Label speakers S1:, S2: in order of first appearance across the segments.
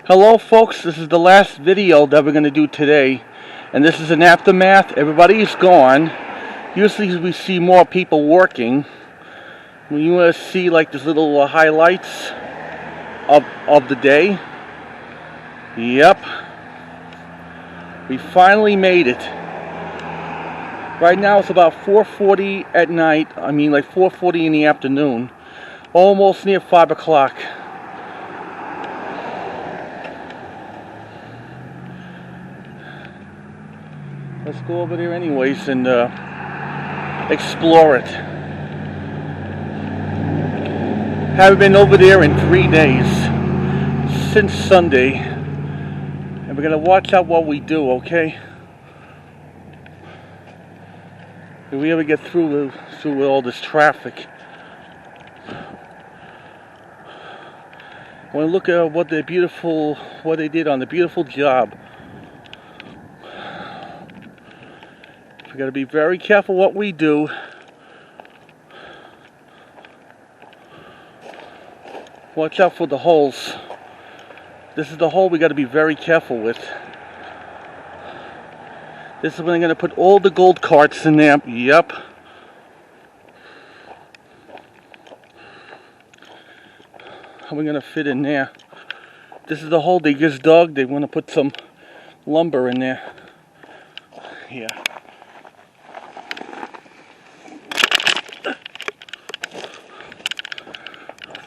S1: Hello folks, this is the last video that we're going to do today, and this is an aftermath. Everybody's gone. Usually we see more people working. When you want to see like this little highlights of the day. Yep, we finally made it. Right now it's about 4:40 at night. I mean like 4:40 in the afternoon, almost near 5 o'clock. Let's go over there anyways and explore it. Haven't been over there in 3 days, since Sunday. And we're going to watch out what we do, okay? If we ever get through all this traffic. I want to look at what they did on the beautiful job. We gotta be very careful what we do. Watch out for the holes. This is the hole we gotta be very careful with. This is when I'm gonna put all the gold carts in there. Yep. How are we gonna fit in there? This is the hole they just dug. They want to put some lumber in there. Yeah.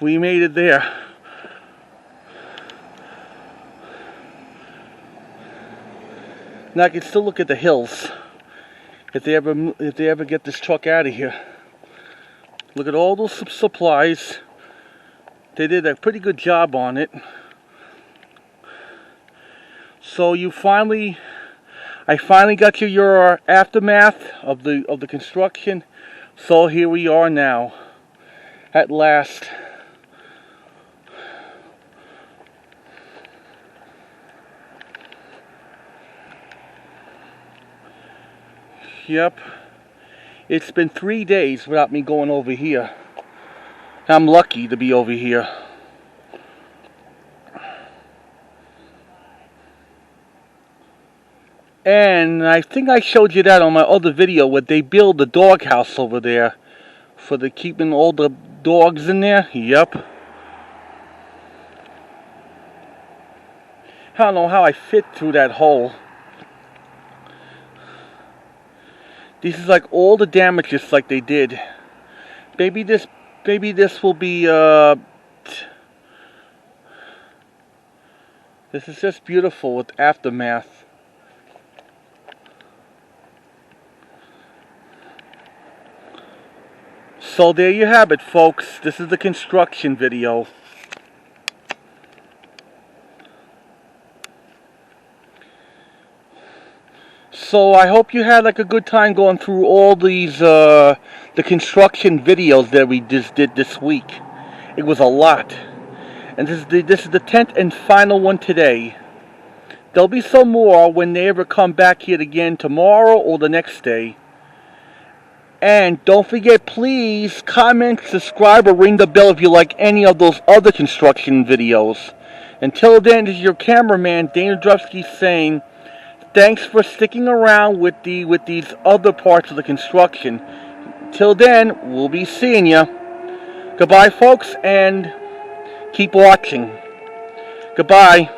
S1: We made it there. Now I can still look at the hills. If they ever get this truck out of here. Look at all those supplies. They did a pretty good job on it. So I finally got you your aftermath of the construction. So here we are now, at last. Yep, it's been 3 days without me going over here. I'm lucky to be over here. And I think I showed you that on my other video where they build the doghouse over there for keeping all the dogs in there. Yep. I don't know how I fit through that hole. This is like all the damages like they did. Maybe this will be this is just beautiful with aftermath. So there you have it, folks. This is the construction video. So I hope you had like a good time going through all these the construction videos that we just did this week. It was a lot, and this is the 10th and final one today. There'll be some more when they ever come back here again tomorrow or the next day. And don't forget, please comment, subscribe, or ring the bell if you like any of those other construction videos. Until then, this is your cameraman Dana Drupsky saying, thanks for sticking around with these other parts of the construction. Till then, we'll be seeing ya. Goodbye, folks, and keep watching. Goodbye.